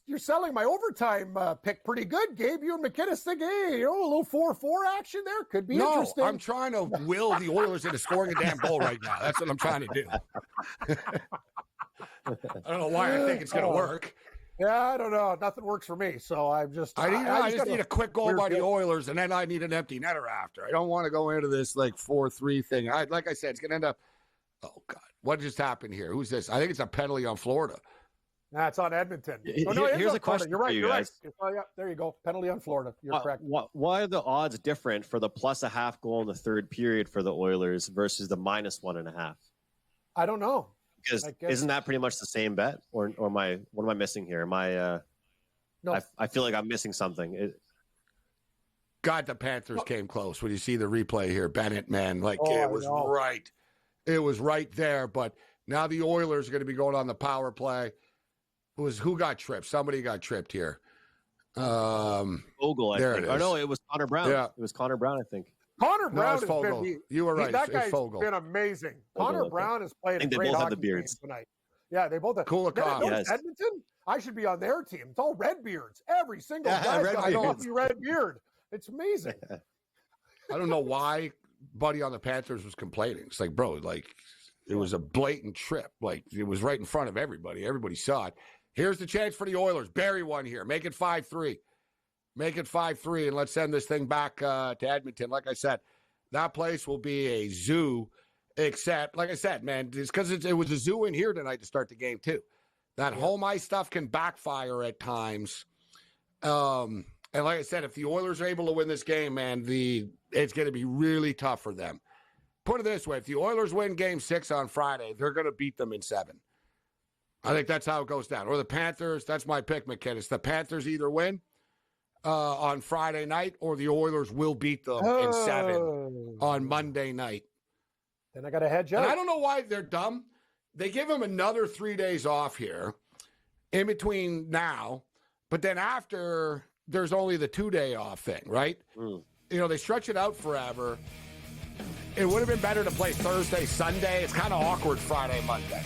you're selling my overtime pick pretty good, Gabe. You and McInnes think, hey, a little 4-4 action there could be interesting. I'm trying to will the Oilers into scoring a damn goal right now. That's what I'm trying to do. I don't know why I think it's going to work. Yeah, I don't know. Nothing works for me, so I just need a quick goal by the Oilers, and then I need an empty netter after. I don't want to go into this 4-3 thing. Like I said, it's going to end up. Oh, God. What just happened here? Who's this? I think it's a penalty on Florida. It's on Edmonton. Here's a question. You're right. You're right. Yeah, there you go. Penalty on Florida. You're correct. Why are the odds different for the plus a half goal in the third period for the Oilers versus the minus 1.5? I don't know. Because isn't that pretty much the same bet? Or what am I missing here? No. I feel like I'm missing something. God, the Panthers came close. When you see the replay here, Bennett, man, like it was right. It was right there. But now the Oilers are going to be going on the power play. Who got tripped? Somebody got tripped here. Vogel, I there think. it is. Or no, it was Connor Brown. Yeah. It was Connor Brown, I think. Connor Brown it's Fogel. You were right. That guy's Fogel. been amazing. Fogel, Connor Brown has played a they great both have hockey the beards. game tonight. Yeah, they both have. Kulikov. Yes. Edmonton? I should be on their team. It's all red beards. Every single guy's got a healthy red beard. It's amazing. I don't know why Buddy on the Panthers was complaining. It's like, bro, like it was a blatant trip. Like it was right in front of everybody. Everybody saw it. Here's the chance for the Oilers. Bury one here. Make it 5-3. Make it 5-3, and let's send this thing back to Edmonton. Like I said, that place will be a zoo, except, like I said, man, it's because it was a zoo in here tonight to start the game, too. That home ice stuff can backfire at times. And like I said, if the Oilers are able to win this game, man, it's going to be really tough for them. Put it this way, if the Oilers win Game 6 on Friday, they're going to beat them in 7. I think that's how it goes down. Or the Panthers, that's my pick, McKinnis. The Panthers either win on Friday night or the Oilers will beat them in 7 on Monday night. Then I got to hedge out. And I don't know why they're dumb. They give them another 3 days off here in between now, but then after there's only the 2-day off thing, right? You know, they stretch it out forever. It would have been better to play Thursday, Sunday. It's kind of awkward Friday, Monday.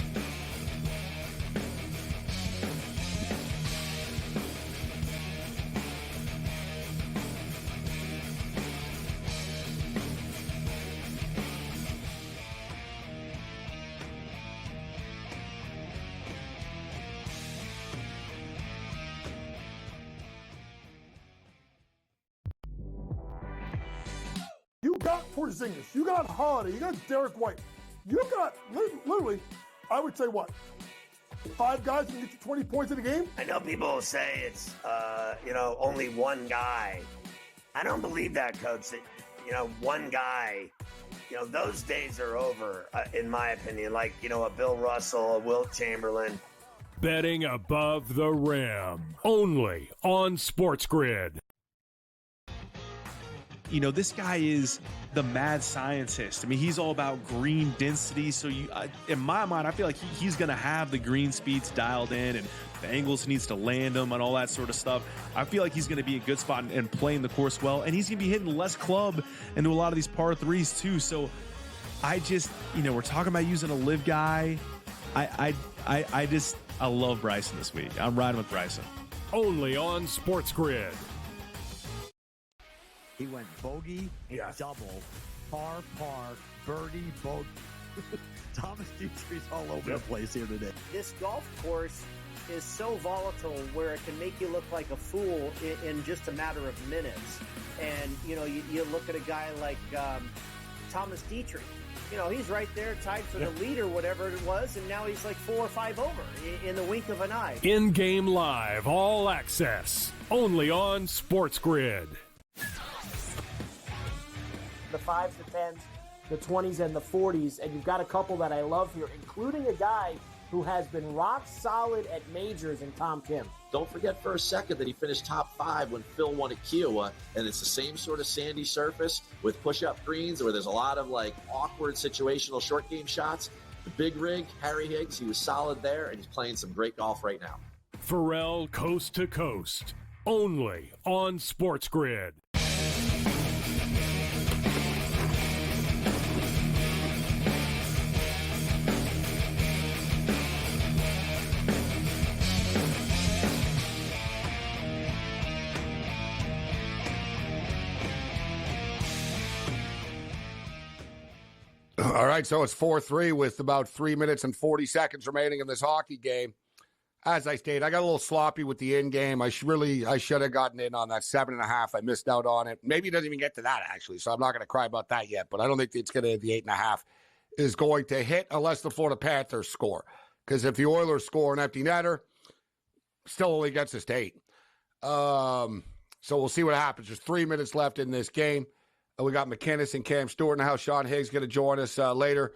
You got Porzingis, you got Holiday, you got Derek White, you got literally, I would say what, 5 guys that can get you 20 points in a game? I know people will say it's, only one guy. I don't believe that, Coach, that, one guy, those days are over, in my opinion. Like, a Bill Russell, a Wilt Chamberlain. Betting above the rim. Only on SportsGrid. This guy is the mad scientist. I mean, he's all about green density. So in my mind, I feel like he's going to have the green speeds dialed in and the angles he needs to land them and all that sort of stuff. I feel like he's going to be a good spot and playing the course well. And he's going to be hitting less club into a lot of these par threes too. So I just, we're talking about using a live guy. I love Bryson this week. I'm riding with Bryson. Only on SportsGrid. He went bogey and double, par, birdie, bogey. Thomas Dietrich's all over the place here today. This golf course is so volatile where it can make you look like a fool in just a matter of minutes. And, you look at a guy like Thomas Dietrich. He's right there tied for the lead or whatever it was, and now he's like 4 or 5 over in the wink of an eye. In-game live, all access. Only on SportsGrid. The 5s, the 10s, the 20s, and the 40s, and you've got a couple that I love here, including a guy who has been rock solid at majors in Tom Kim. Don't forget for a second that he finished top 5 when Phil won at Kiowa, and it's the same sort of sandy surface with push-up greens where there's a lot of awkward situational short game shots. The big rig, Harry Higgs, he was solid there, and he's playing some great golf right now. Pharrell Coast to Coast. Only on SportsGrid. All right, so it's 4-3 with about 3 minutes and 40 seconds remaining in this hockey game. As I stated, I got a little sloppy with the in game. I should have gotten in on that 7.5. I missed out on it. Maybe it doesn't even get to that, actually, so I'm not going to cry about that yet. But I don't think it's going to the 8.5 is going to hit unless the Florida Panthers score. Because if the Oilers score an empty netter, still only gets us to 8. So we'll see what happens. There's 3 minutes left in this game. We got McKinnis and Cam Stewart and how Sean Higgs going to join us later.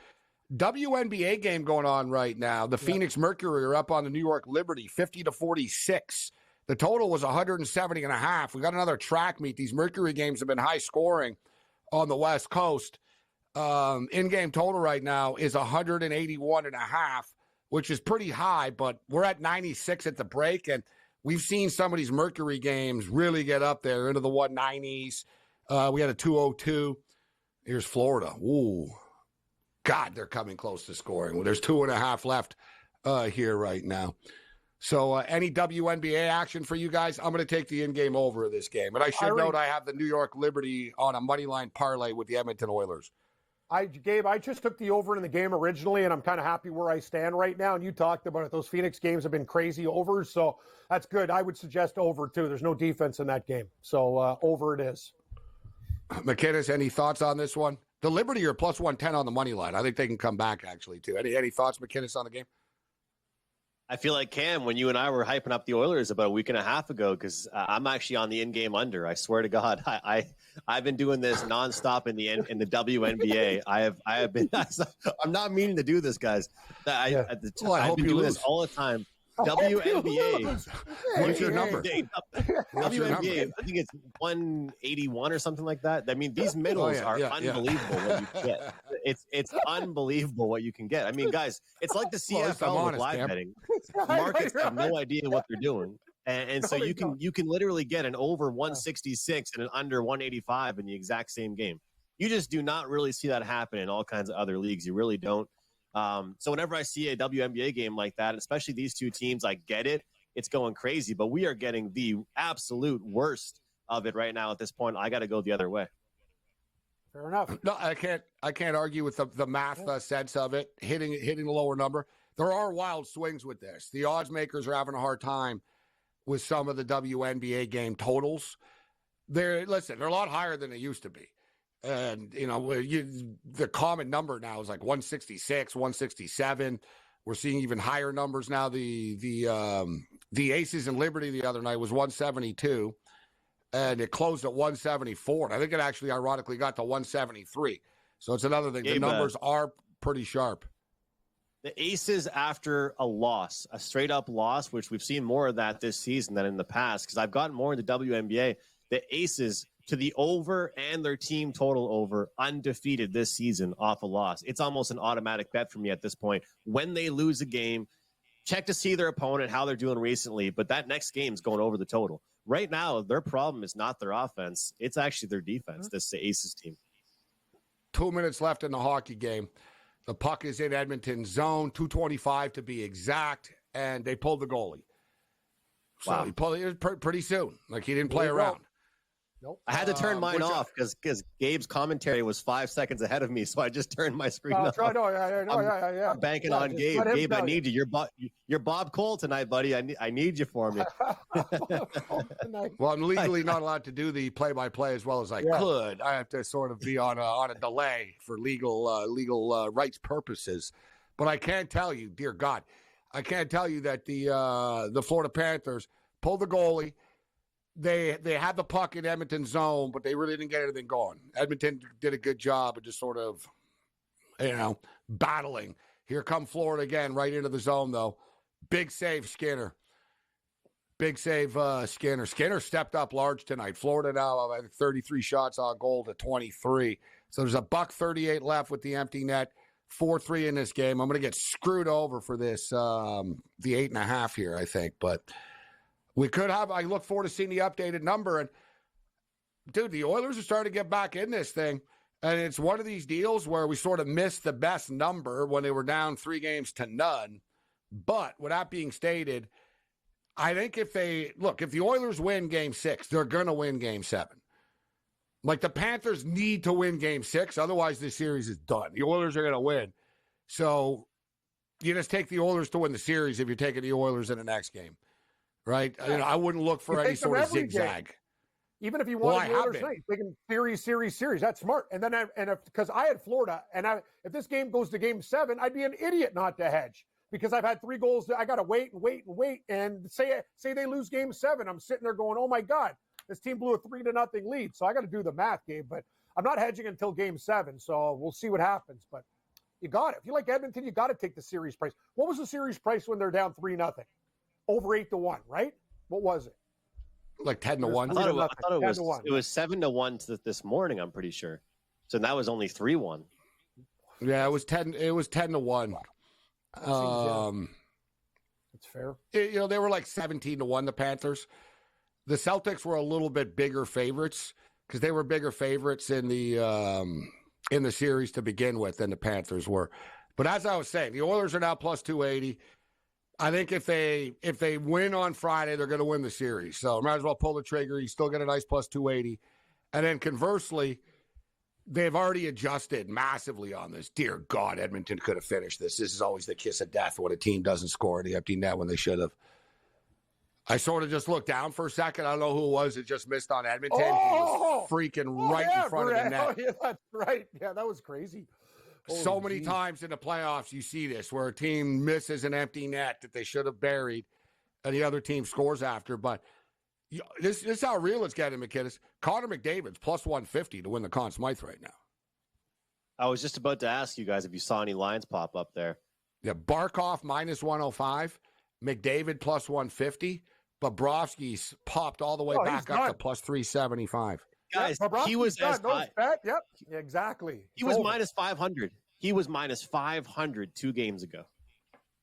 WNBA game going on right now. The Phoenix Mercury are up on the New York Liberty, 50-46. The total was 170.5. We got another track meet. These Mercury games have been high scoring on the West Coast. In-game total right now is 181.5, which is pretty high, but we're at 96 at the break, and we've seen some of these Mercury games really get up there into the 190s. We had a 202. Here's Florida. Ooh. God, they're coming close to scoring. Well, there's 2.5 left here right now. So any WNBA action for you guys? I'm going to take the in-game over of this game. And I should note I have the New York Liberty on a money line parlay with the Edmonton Oilers. Gabe, I just took the over in the game originally, and I'm kind of happy where I stand right now. And you talked about it. Those Phoenix games have been crazy overs, so that's good. I would suggest over, too. There's no defense in that game. So over it is. McKinnis, any thoughts on this one? The Liberty are plus 110 on the money line. I think they can come back, actually, too. Any thoughts, McKinnis, on the game? I feel like, Cam, when you and I were hyping up the Oilers about a week and a half ago, because I'm actually on the in-game under. I swear to God, I've been doing this nonstop in the WNBA. I have been. I'm not meaning to do this, guys. I've been doing this all the time. WNBA. What's your number? WNBA, I think it's 181 or something like that. I mean, these middles are unbelievable what you can get. It's unbelievable what you can get. I mean, guys, it's like the CFL with live betting. Markets have no idea what they're doing. And so you can literally get an over 166 and an under 185 in the exact same game. You just do not really see that happen in all kinds of other leagues. You really don't. So whenever I see a WNBA game like that, especially these two teams, I get it. It's going crazy, but we are getting the absolute worst of it right now at this point. I got to go the other way. Fair enough. No, I can't argue with the math sense of it, hitting the lower number. There are wild swings with this. The odds makers are having a hard time with some of the WNBA game totals. They're a lot higher than they used to be. And, the common number now is like 166, 167. We're seeing even higher numbers now. The Aces and Liberty the other night was 172, and it closed at 174. And I think it actually ironically got to 173. So it's another thing. The numbers are pretty sharp. The Aces after a loss, a straight-up loss, which we've seen more of that this season than in the past, because I've gotten more into WNBA. The Aces to the over and their team total over, undefeated this season off a loss. It's almost an automatic bet for me at this point. When they lose a game, check to see their opponent, how they're doing recently, but that next game's going over the total. Right now, their problem is not their offense. It's actually their defense, this Aces team. 2 minutes left in the hockey game. The puck is in Edmonton's zone, 2:25 to be exact, and they pulled the goalie. So wow. He pulled it pretty soon. Like he didn't play around. Nope. I had to turn mine off because Gabe's commentary was 5 seconds ahead of me, so I just turned my screen off. I'm banking on Gabe. Gabe, I need you. You're Bob Cole tonight, buddy. I need you for me. Well, I'm legally not allowed to do the play-by-play as well as I could. I have to sort of be on a delay for legal rights purposes. But I can tell you, dear God, I can't tell you that the Florida Panthers pulled the goalie. They had the puck in Edmonton's zone, but they really didn't get anything going. Edmonton did a good job of just sort of, battling. Here come Florida again, right into the zone, though. Big save, Skinner. Big save, Skinner. Skinner stepped up large tonight. Florida now, I think 33 shots on goal to 23. So there's a $1:38 left with the empty net. 4-3 in this game. I'm going to get screwed over for this, the 8.5 here, I think, but we could have. I look forward to seeing the updated number. And, dude, the Oilers are starting to get back in this thing. And it's one of these deals where we sort of missed the best number when they were down 3-0. But with that being stated, I think if the Oilers win Game 6, they're going to win Game 7. Like, the Panthers need to win Game 6. Otherwise, this series is done. The Oilers are going to win. So you just take the Oilers to win the series if you're taking the Oilers in the next game. Right? Yeah. I wouldn't look for any sort of zigzag. Game. Even if you want the Oilers, taking series. That's smart. And then because I had Florida, and if this game goes to Game 7, I'd be an idiot not to hedge because I've had 3 goals. I got to wait. And say they lose Game 7, I'm sitting there going, oh my God, this team blew a 3-0 lead. So I got to do the math, Gabe. But I'm not hedging until Game 7. So we'll see what happens. But you got it. If you like Edmonton, you got to take the series price. What was the series price when they're down 3-0? Over 8-1, right? What was it? Like 10-1. I thought it was 7-1 this morning. I'm pretty sure. So that was only 3-1. Yeah, it was 10. It was 10-1. It's fair. They were like 17-1. The Panthers. The Celtics were a little bit bigger favorites because they were bigger favorites in the series to begin with than the Panthers were. But as I was saying, the Oilers are now plus 280. I think if they win on Friday, they're going to win the series. So might as well pull the trigger. You still get a nice plus 280. And then conversely, they've already adjusted massively on this. Dear God, Edmonton could have finished this. This is always the kiss of death when a team doesn't score the empty net when they should have. I sort of just looked down for a second. I don't know who it was that just missed on Edmonton. He was freaking right in front of the net. Oh, yeah, that's right. Yeah, that was crazy. So many times in the playoffs you see this where a team misses an empty net that they should have buried and the other team scores after. But this is how real it's getting, McKinnis. Connor McDavid's plus 150 to win the Conn Smythe right now. I was just about to ask you guys if you saw any lines pop up there. Yeah, Barkov minus 105, McDavid plus 150, Bobrovsky's popped all the way back up to plus 375. Guys, he was Yep, exactly. He was minus 500. He was minus 500 2 games ago.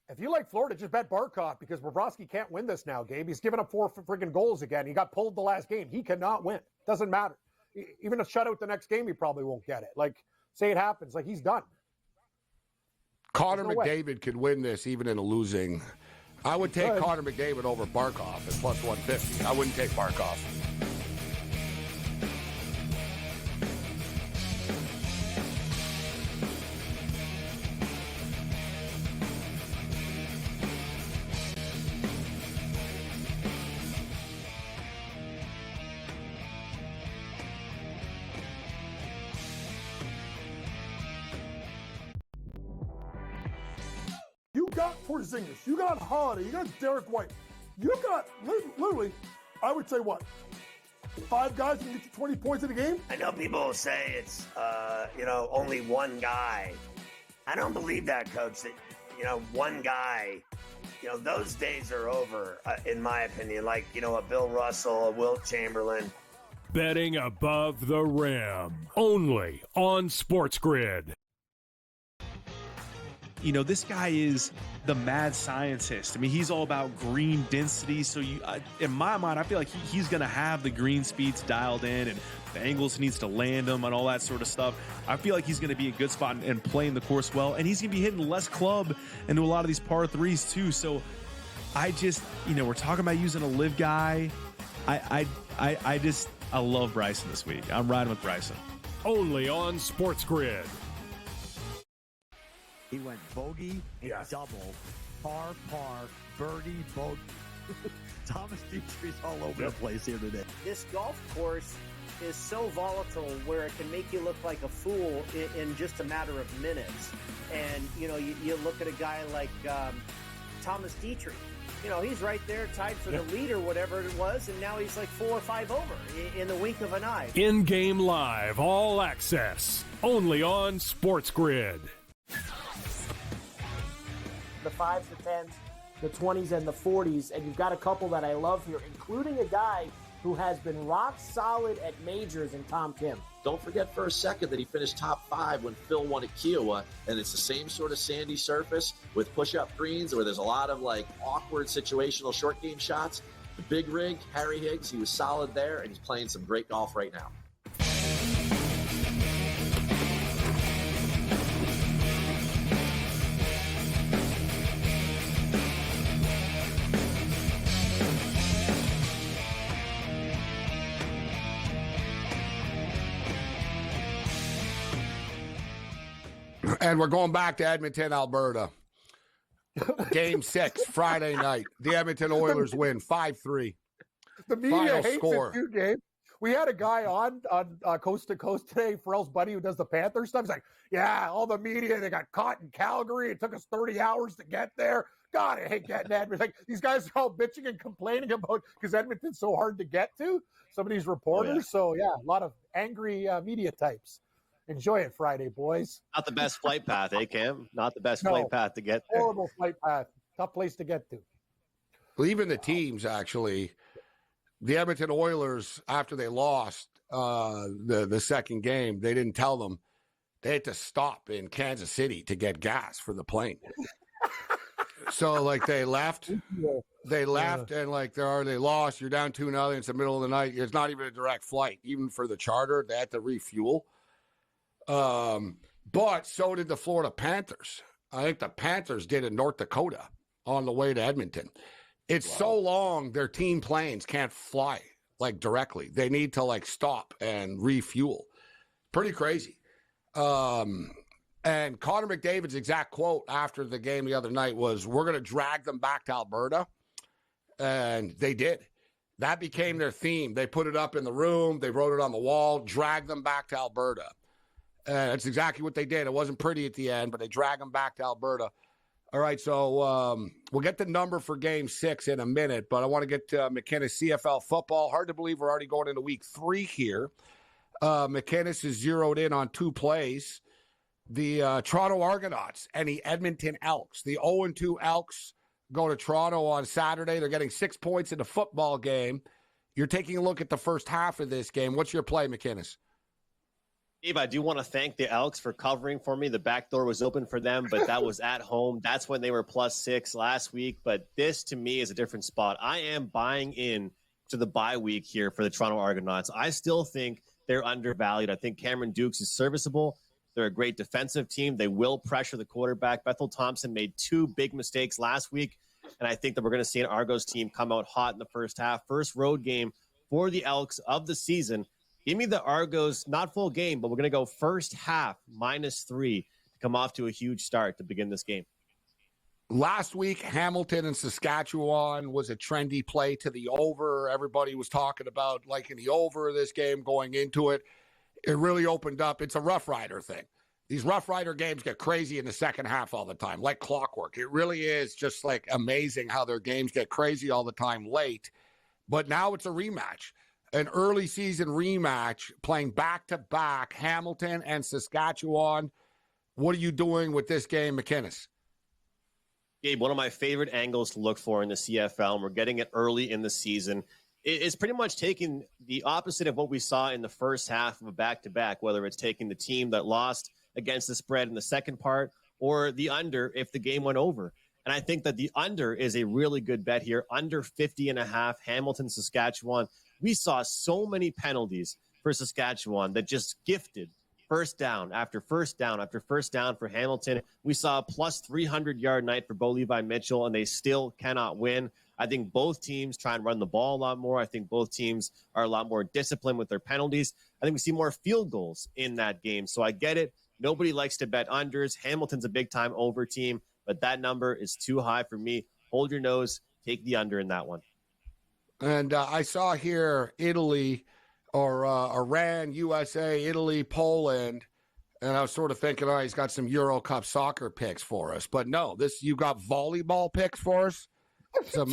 If you like Florida, just bet Barkov because Bobrovsky can't win this now, Gabe. He's given up 4 freaking goals again. He got pulled the last game. He cannot win. Doesn't matter. Even a shutout the next game, he probably won't get it. Like, say it happens. Like, he's done. Connor McDavid could win this even in a losing. I would take Connor McDavid over Barkov at plus 150. I wouldn't take Barkov. You got Porzingis, you got Holiday, you got Derek White, you got literally, I would say what, 5 guys can get you 20 points in a game? I know people will say it's, only one guy. I don't believe that, Coach, that, one guy, those days are over, in my opinion. Like, a Bill Russell, a Wilt Chamberlain. Betting above the rim, only on SportsGrid. This guy is the mad scientist. I mean, he's all about green density. So in my mind, I feel like he's going to have the green speeds dialed in and the angles he needs to land them and all that sort of stuff. I feel like he's going to be a good spot and playing the course well. And he's going to be hitting less club into a lot of these par threes too. So I just, we're talking about using a live guy. I love Bryson this week. I'm riding with Bryson. Only on SportsGrid. He went bogey, double, par, birdie, bogey. Thomas Dietrich's all over the place here today. This golf course is so volatile where it can make you look like a fool in just a matter of minutes. And, you look at a guy like Thomas Dietrich. He's right there tied for the lead or whatever it was, and now he's like 4 or 5 over in the wink of an eye. In-game live, all access, only on SportsGrid. The 5s, the 10s, the 20s, and the 40s, and you've got a couple that I love here, including a guy who has been rock solid at majors in Tom Kim. Don't forget for a second that he finished top 5 when Phil won at Kiowa, and it's the same sort of sandy surface with push-up greens where there's a lot of awkward situational short game shots. The big rig, Harry Higgs, he was solid there, and he's playing some great golf right now. And we're going back to Edmonton, Alberta. Game 6, Friday night. The Edmonton Oilers win 5-3. The media hates it too, Gabe. We had a guy on Coast to Coast today, Pharrell's buddy who does the Panther stuff. He's like, yeah, all the media, they got caught in Calgary. It took us 30 hours to get there. God, I hate getting Edmonton. Like, these guys are all bitching and complaining about because Edmonton's so hard to get to, some of these reporters. Oh, yeah. So, yeah, a lot of angry media types. Enjoy it Friday, boys. Not the best flight path, Cam? Not the best flight path to get there. Horrible flight path. Tough place to get to. Well, even the teams, actually, the Edmonton Oilers, after they lost the second game, they didn't tell them. They had to stop in Kansas City to get gas for the plane. So, like, they left. They left, and, like, they lost. You're down 2-0. It's the middle of the night. It's not even a direct flight. Even for the charter, they had to refuel. But so did the Florida Panthers. I think the Panthers did in North Dakota on the way to Edmonton. It's so long, their team planes can't fly, like, directly. They need to, like, stop and refuel. Pretty crazy. And Connor McDavid's exact quote after the game the other night was, "We're going to drag them back to Alberta." And they did. That became their theme. They put it up in the room. They wrote it on the wall, drag them back to Alberta. And that's exactly what they did. It wasn't pretty at the end, but they dragged them back to Alberta. All right, so we'll get the number for Game 6 in a minute, but I want to get to McKinnis CFL football. Hard to believe we're already going into Week 3 here. McKinnis is zeroed in on 2 plays. The Toronto Argonauts and the Edmonton Elks. The 0-2 Elks go to Toronto on Saturday. They're getting 6 points in the football game. You're taking a look at the first half of this game. What's your play, McKinnis? Steve, I do want to thank the Elks for covering for me. The back door was open for them, but that was at home. That's when they were +6 last week. But this, to me, is a different spot. I am buying in to the bye week here for the Toronto Argonauts. I still think they're undervalued. I think Cameron Dukes is serviceable. They're a great defensive team. They will pressure the quarterback. Bethel Thompson made 2 big mistakes last week, and I think that we're going to see an Argos team come out hot in the first half. First road game for the Elks of the season. Give me the Argos, not full game, but we're going to go first half -3 to come off to a huge start to begin this game. Last week, Hamilton and Saskatchewan was a trendy play to the over. Everybody was talking about liking the over of this game going into it. It really opened up. It's a Rough Rider thing. These Rough Rider games get crazy in the second half all the time, like clockwork. It really is just like amazing how their games get crazy all the time late. But now it's a rematch. An early season rematch, playing back-to-back Hamilton and Saskatchewan. What are you doing with this game, McKinnis? Gabe, one of my favorite angles to look for in the CFL, and we're getting it early in the season, is pretty much taking the opposite of what we saw in the first half of a back-to-back, whether it's taking the team that lost against the spread in the second part or the under if the game went over. And I think that the under is a really good bet here, under 50.5, Hamilton, Saskatchewan. We saw so many penalties for Saskatchewan that just gifted first down after first down after first down for Hamilton. We saw a plus 300-yard night for Bo Levi Mitchell, and they still cannot win. I think both teams try and run the ball a lot more. I think both teams are a lot more disciplined with their penalties. I think we see more field goals in that game. So I get it. Nobody likes to bet unders. Hamilton's a big-time over team, but that number is too high for me. Hold your nose. Take the under in that one. And I saw here Italy or Iran, USA, Italy, Poland. And I was sort of thinking, oh, he's got some Euro Cup soccer picks for us. But no, you got volleyball picks for us? Some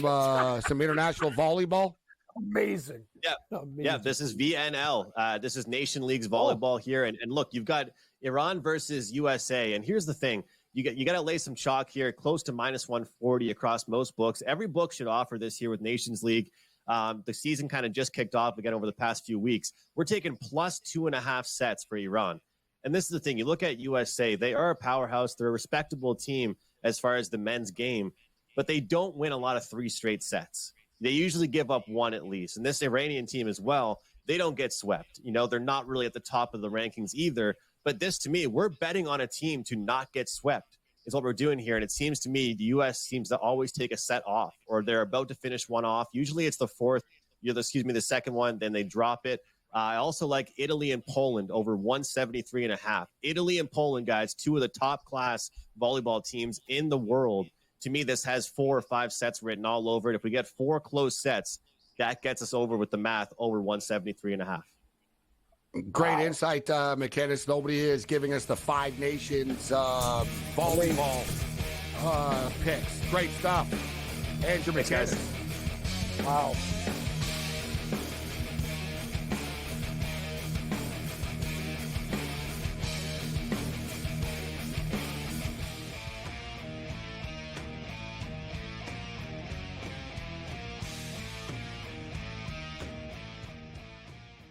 international volleyball? Amazing. Yeah. Amazing. Yeah, this is VNL. This is Nation League's volleyball here. And look, you've got Iran versus USA. And here's the thing. You got to lay some chalk here, close to -140 across most books. Every book should offer this here with Nations League. The season kind of just kicked off again over the past few weeks. We're taking +2.5 sets for Iran. And this is the thing. You look at USA. They are a powerhouse. They're a respectable team as far as the men's game. But they don't win a lot of 3 straight sets. They usually give up 1 at least. And this Iranian team as well, they don't get swept. You know, they're not really at the top of the rankings either. But this, to me, we're betting on a team to not get swept is what we're doing here. And it seems to me the U.S. seems to always take a set off, or they're about to finish one off. Usually it's the the second one, then they drop it. I also like Italy and Poland over 173.5. Italy and Poland, guys, 2 of the top class volleyball teams in the world. To me, this has 4 or 5 sets written all over it. If we get 4 close sets, that gets us over with the math over 173.5. Great insight, McKinnis. Nobody is giving us the 5 Nations volleyball picks. Great stuff. Andrew McKinnis. Wow.